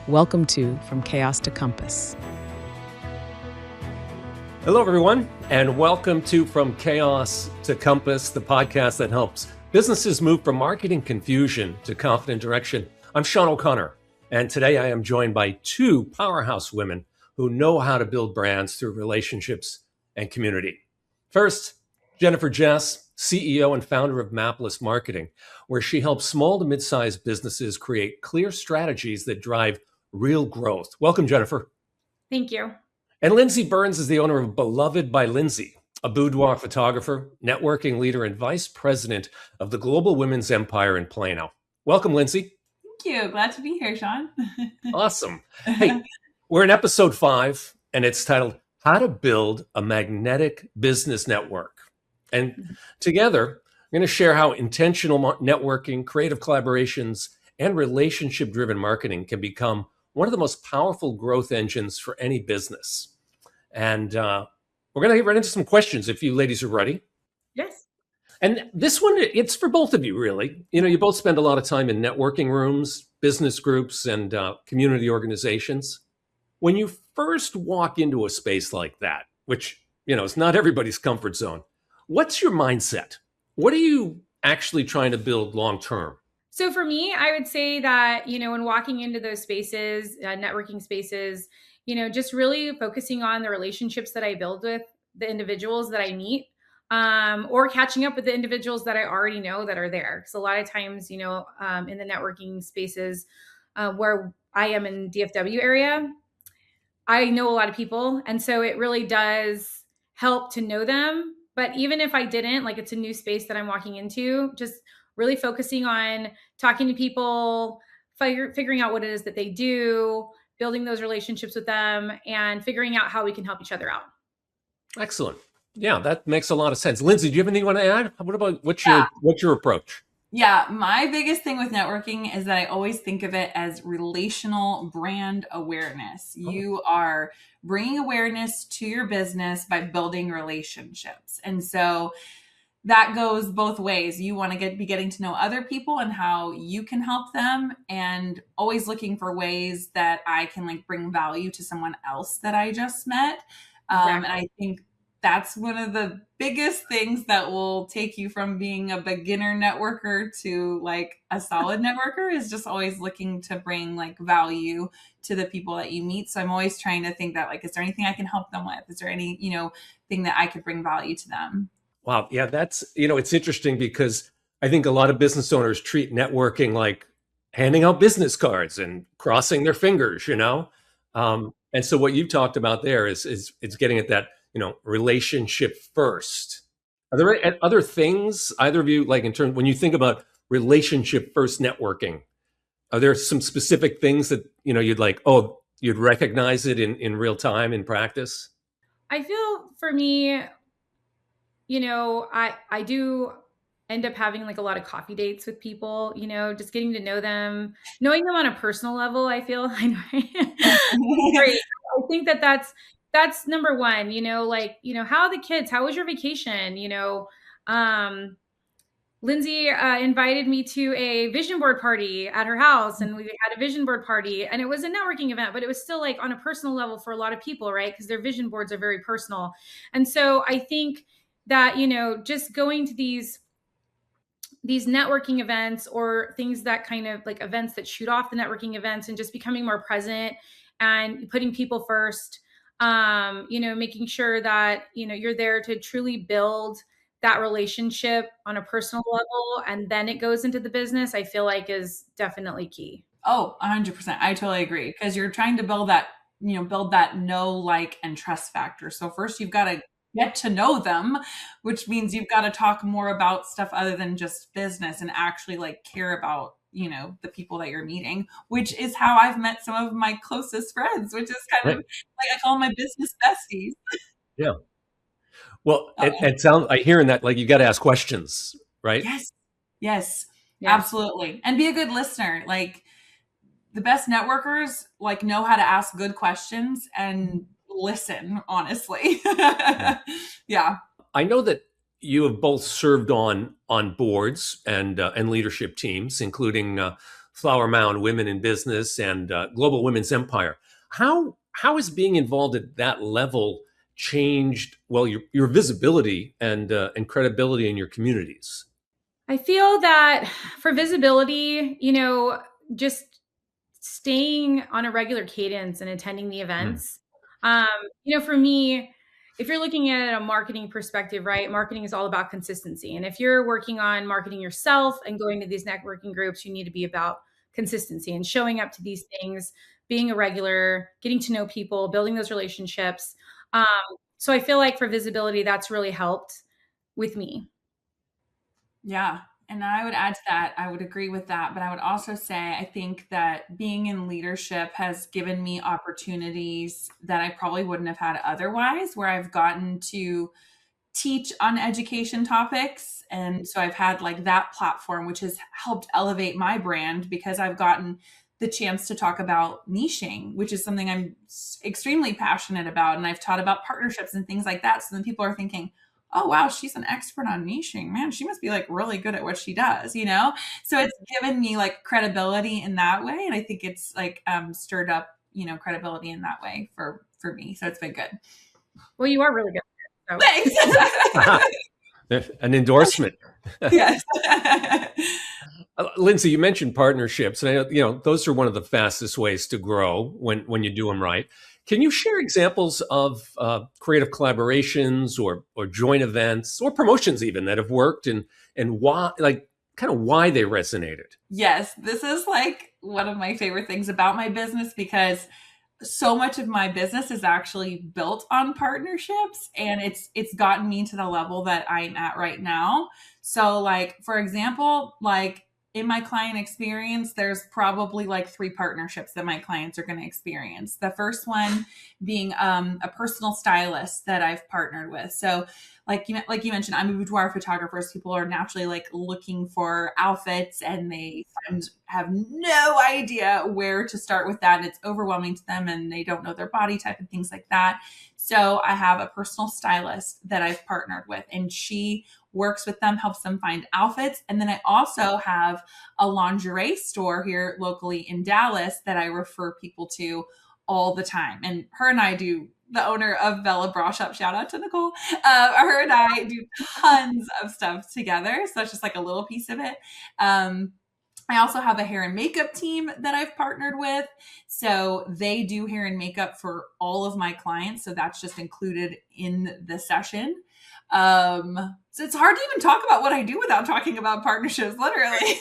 Welcome to From Chaos to Compass. Hello, everyone, and welcome to From Chaos to Compass, the podcast that helps businesses move from marketing confusion to confident direction. I'm Sean O'Connor, and today I am joined by two powerhouse women who know how to build brands through relationships and community. First, Jennipher Jess, CEO and founder of Mapless Marketing, where she helps small to mid-sized businesses create clear strategies that drive real growth. Welcome, Jennipher. Thank you. And Lindsey Burns is the owner of Beloved by Lindsey, a boudoir photographer, networking leader, and vice president of the Global Women's Empire in Plano. Welcome, Lindsey. Thank you. Glad to be here, Sean. Awesome. Hey, we're in episode 5, and it's titled How to Build a Magnetic Business Network. And together, we're going to share how intentional networking, creative collaborations, and relationship-driven marketing can become one of the most powerful growth engines for any business. And we're going to get right into some questions if you ladies are ready. Yes. And this one, it's for both of you, really. You know, you both spend a lot of time in networking rooms, business groups, and community organizations. When you first walk into a space like that, which, you know, is not everybody's comfort zone, what's your mindset? What are you actually trying to build long term? So for me, I would say that, you know, when walking into those spaces, networking spaces, you know, just really focusing on the relationships that I build with the individuals that I meet, or catching up with the individuals that I already know that are there. So a lot of times, you know, in the networking spaces where I am in DFW area, I know a lot of people. And so it really does help to know them. But even if I didn't, like it's a new space that I'm walking into, just really focusing on talking to people, figuring out what it is that they do, building those relationships with them, and figuring out how we can help each other out. Excellent. Yeah, that makes a lot of sense. Lindsey, do you have anything you want to add? What about what's your approach? Yeah, my biggest thing with networking is that I always think of it as relational brand awareness. Oh. You are bringing awareness to your business by building relationships. And so that goes both ways. You want to be getting to know other people and how you can help them, and always looking for ways that I can like bring value to someone else that I just met. Exactly. And I think that's one of the biggest things that will take you from being a beginner networker to like a solid networker, is just always looking to bring like value to the people that you meet. So I'm always trying to think that like, is there anything I can help them with? Is there any, you know, thing that I could bring value to them? Wow. Yeah, that's, you know, it's interesting because I think a lot of business owners treat networking like handing out business cards and crossing their fingers, you know? And so what you've talked about there is it's getting at that, you know, relationship first. Are there other things, either of you, like in terms, when you think about relationship first networking, are there some specific things that, you know, you'd like, oh, you'd recognize it in real time in practice? I feel for me, you know, I do end up having like a lot of coffee dates with people, you know, just getting to know them, knowing them on a personal level. I feel great. I think that's number one, you know, like, you know, how are the kids? How was your vacation? You know, Lindsey invited me to a vision board party at her house, and we had a vision board party, and it was a networking event, but it was still like on a personal level for a lot of people, right? Because their vision boards are very personal. And so I think that, you know, just going to these networking events or things that kind of like events that shoot off the networking events, and just becoming more present and putting people first, you know, making sure that, you know, you're there to truly build that relationship on a personal level, and then it goes into the business, I feel like is definitely key. Oh, 100%. I totally agree. Because you're trying to build that, you know, build that know, like, and trust factor. So first you've got to get to know them, which means you've got to talk more about stuff other than just business, and actually like care about, you know, the people that you're meeting, which is how I've met some of my closest friends, which is kind of like, I call them my business besties. Yeah. Well, it sounds, I hear in that, like, you got to ask questions, right? Yes, absolutely. And be a good listener. Like, the best networkers like know how to ask good questions and listen, honestly. Yeah. I know that you have both served on boards and leadership teams, including Flower Mound Women in Business and Global Women's Empire. How has being involved at that level changed, well, your visibility and credibility in your communities? I feel that for visibility, just staying on a regular cadence and attending the Mm. events. Um, for me, if you're looking at a marketing perspective, right, marketing is all about consistency. And if you're working on marketing yourself and going to these networking groups, you need to be about consistency and showing up to these things, being a regular, getting to know people, building those relationships. Um, so I feel like for visibility, that's really helped with me. Yeah. And I would add to that, I would agree with that. But I would also say, I think that being in leadership has given me opportunities that I probably wouldn't have had otherwise, where I've gotten to teach on education topics. And so I've had like that platform, which has helped elevate my brand because I've gotten the chance to talk about niching, which is something I'm extremely passionate about. And I've taught about partnerships and things like that. So then people are thinking, oh, wow, she's an expert on niching. Man, she must be like really good at what she does, you know? So it's given me like credibility in that way. And I think it's like stirred up, credibility in that way for me. So it's been good. Well, you are really good. So. Thanks. An endorsement. Yes. Lindsey, you mentioned partnerships, and those are one of the fastest ways to grow when you do them right. Can you share examples of creative collaborations or joint events or promotions even that have worked and why, like kind of why they resonated? Yes, this is like one of my favorite things about my business because so much of my business is actually built on partnerships, and it's gotten me to the level that I'm at right now. So like, for example, like in my client experience, there's probably like 3 partnerships that my clients are going to experience. The first one being a personal stylist that I've partnered with. So like you mentioned, I'm a boudoir photographer. So people are naturally like looking for outfits, and they have no idea where to start with that. And it's overwhelming to them, and they don't know their body type and things like that. So I have a personal stylist that I've partnered with, and she works with them, helps them find outfits. And then I also have a lingerie store here locally in Dallas that I refer people to all the time. And her and I do, the owner of Bella Bra Shop, shout out to Nicole. Her and I do tons of stuff together. So that's just like a little piece of it. I also have a hair and makeup team that I've partnered with. So they do hair and makeup for all of my clients. So that's just included in the session. So it's hard to even talk about what I do without talking about partnerships, literally.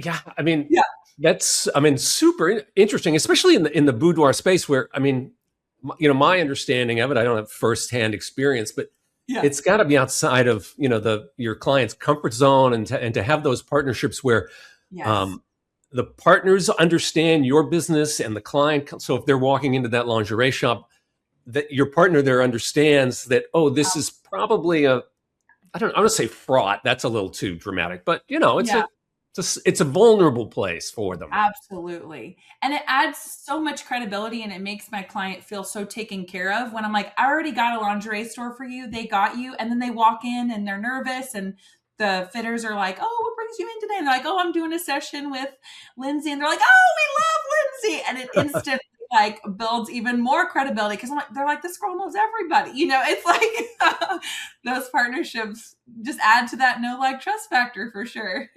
Yeah. I mean, Yeah. That's, super interesting, especially in the boudoir space where, my understanding of it, I don't have firsthand experience, but Yeah. it's got to be outside of, your client's comfort zone, and to have those partnerships where Yes. the partners understand your business and the client. So if they're walking into that lingerie shop, that your partner there understands that, oh, this is probably I want to say fraught. That's a little too dramatic, but it's Yeah. it's a vulnerable place for them. Absolutely. And it adds so much credibility, and it makes my client feel so taken care of when I'm like, I already got a lingerie store for you. They got you. And then they walk in and they're nervous, and the fitters are like, oh, what brings you in today? And they're like, oh, I'm doing a session with Lindsey. And they're like, oh, we love Lindsey. And it instantly like builds even more credibility because they're like, this girl knows everybody. It's like those partnerships just add to that know, like, trust factor for sure.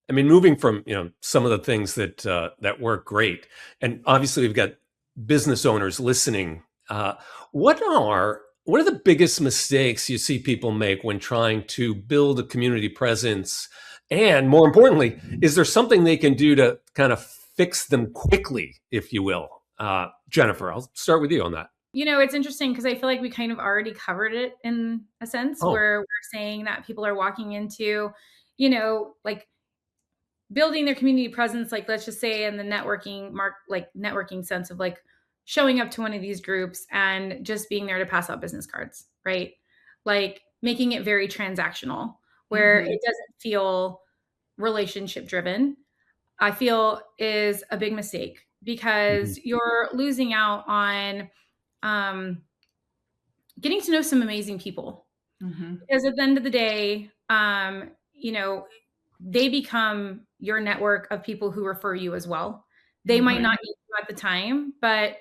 Moving from some of the things that work great, and obviously we've got business owners listening. What are the biggest mistakes you see people make when trying to build a community presence? And more importantly, is there something they can do to kind of fix them quickly, if you will? Jennipher, I'll start with you on that. It's interesting because I feel like we kind of already covered it in a sense where we're saying that people are walking into, like building their community presence, like let's just say in the networking sense of like showing up to one of these groups and just being there to pass out business cards, right? Like making it very transactional where it doesn't feel relationship driven, I feel is a big mistake because you're losing out on getting to know some amazing people. Because at the end of the day, they become your network of people who refer you as well. They might not need you at the time, but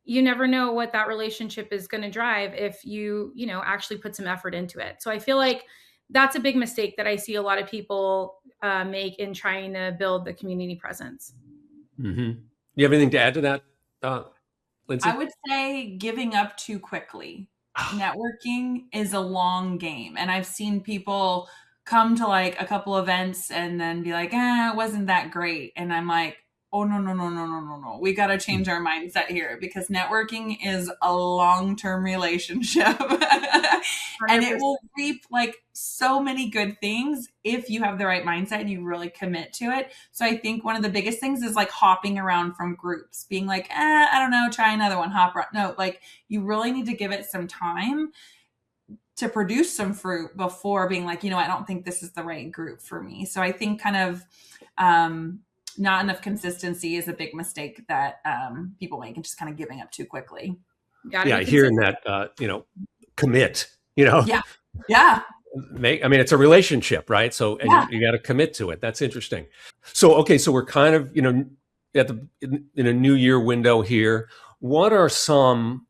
you never know what that relationship is going to drive if you actually put some effort into it. So I feel like that's a big mistake that I see a lot of people make in trying to build the community presence. Mm-hmm. You have anything to add to that, Lindsey? I would say giving up too quickly. Networking is a long game. And I've seen people come to like a couple events and then be like, it wasn't that great. And I'm like, oh, no. We got to change our mindset here, because networking is a long-term relationship and it will reap like so many good things if you have the right mindset and you really commit to it. So I think one of the biggest things is like hopping around from groups, being like, I don't know, try another one, hop around. No, like you really need to give it some time to produce some fruit before being like, I don't think this is the right group for me. So I think kind of, not enough consistency is a big mistake that people make, and just kind of giving up too quickly. Hearing that, commit, Yeah. It's a relationship, right? So, and you got to commit to it. That's interesting. So, okay. So we're kind of, in a new year window here. What are some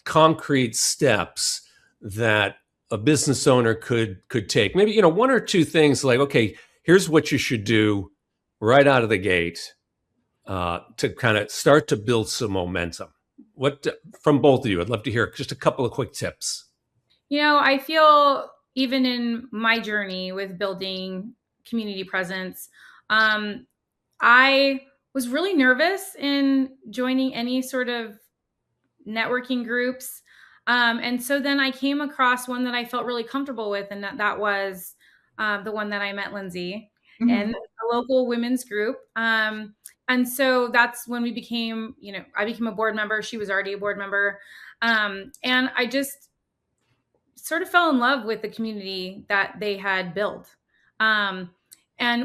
concrete steps that a business owner could take? Maybe, one or two things like, okay, here's what you should do right out of the gate to kind of start to build some momentum. What from both of you? I'd love to hear just a couple of quick tips. I feel even in my journey with building community presence, I was really nervous in joining any sort of networking groups. And so then I came across one that I felt really comfortable with, and that was the one that I met Lindsey in a local women's group. And so that's when we became, I became a board member. She was already a board member. And I just sort of fell in love with the community that they had built. And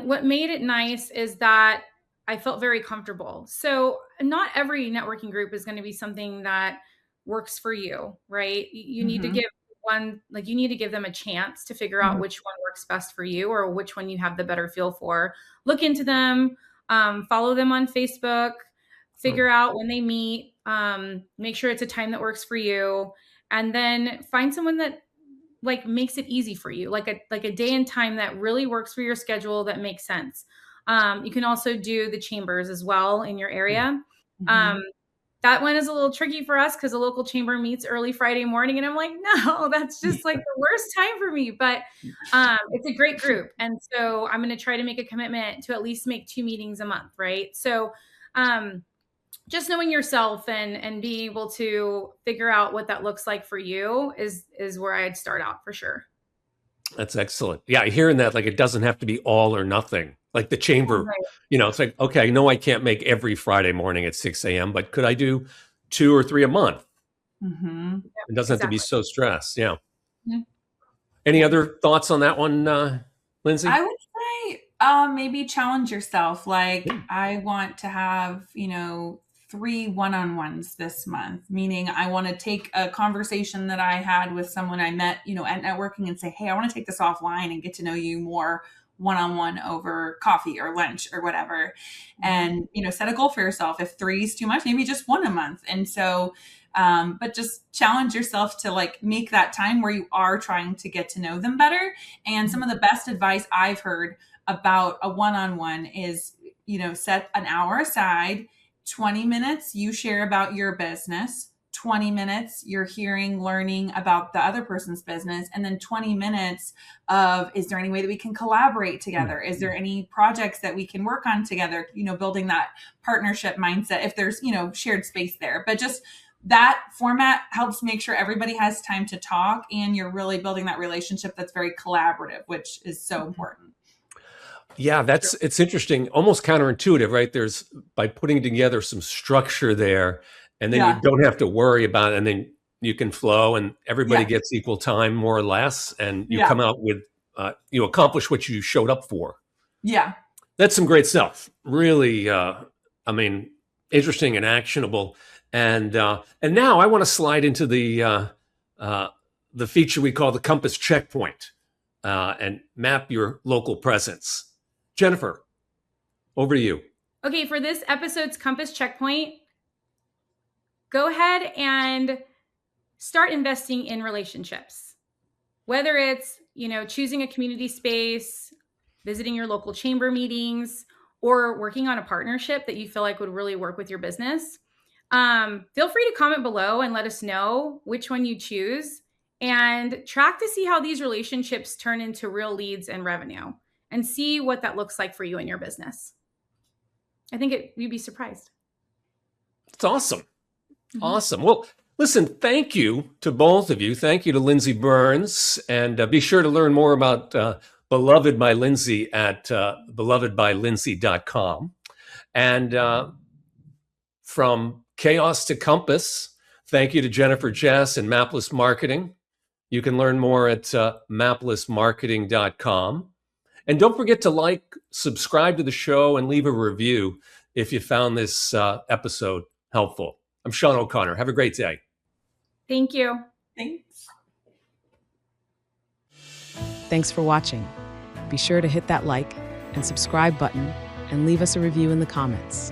what made it nice is that I felt very comfortable. So not every networking group is going to be something that works for you, right? You need to give you need to give them a chance to figure out which one works best for you, or which one you have the better feel for. Look into them, follow them on Facebook, figure out when they meet, make sure it's a time that works for you, and then find someone that like makes it easy for you, like a day and time that really works for your schedule, that makes sense. You can also do the chambers as well in your area. That one is a little tricky for us because the local chamber meets early Friday morning. And I'm like, no, that's just like the worst time for me. But it's a great group. And so I'm going to try to make a commitment to at least make 2 meetings a month. Right. So just knowing yourself and being able to figure out what that looks like for you is where I'd start out for sure. That's excellent. Yeah. Hearing that, like, it doesn't have to be all or nothing. Like the chamber, Right. It's like, okay, no, I can't make every Friday morning at 6 a.m., but could I do 2 or 3 a month? It doesn't have to be so stressed. Yeah. Any other thoughts on that one, Lindsey? I would say maybe challenge yourself. Like I want to have, 3 one-on-ones this month, meaning I want to take a conversation that I had with someone I met, at networking and say, hey, I want to take this offline and get to know you more one-on-one over coffee or lunch or whatever. And, set a goal for yourself. If 3 is too much, maybe just 1 a month. And so, but just challenge yourself to like make that time where you are trying to get to know them better. And some of the best advice I've heard about a one-on-one is, set an hour aside, 20 minutes you share about your business, 20 minutes you're learning about the other person's business, and then 20 minutes of, is there any way that we can collaborate together? Is there any projects that we can work on together? Building that partnership mindset if there's, shared space there. But just that format helps make sure everybody has time to talk and you're really building that relationship that's very collaborative, which is so important. Yeah, it's interesting, almost counterintuitive, right? There's by putting together some structure there, and then you don't have to worry about it, and then you can flow and everybody gets equal time, more or less, and you come out with, you accomplish what you showed up for. Yeah. That's some great stuff. Really, interesting and actionable. And now I want to slide into the feature we call the Compass Checkpoint and map your local presence. Jennipher, over to you. Okay, for this episode's Compass checkpoint, go ahead and start investing in relationships. Whether it's, choosing a community space, visiting your local chamber meetings, or working on a partnership that you feel like would really work with your business. Feel free to comment below and let us know which one you choose, and track to see how these relationships turn into real leads and revenue, and see what that looks like for you and your business. I think you'd be surprised. It's awesome. Mm-hmm. Awesome. Well, listen, thank you to both of you. Thank you to Lindsey Burns. And be sure to learn more about Beloved by Lindsey at belovedbylindsey.com. And from chaos to compass, thank you to Jennipher Jess and Mapless Marketing. You can learn more at maplessmarketing.com. And don't forget to subscribe to the show, and leave a review if you found this episode helpful. I'm Sean O'Connor. Have a great day. Thank you. Thanks. Thanks for watching. Be sure to hit that like and subscribe button and leave us a review in the comments.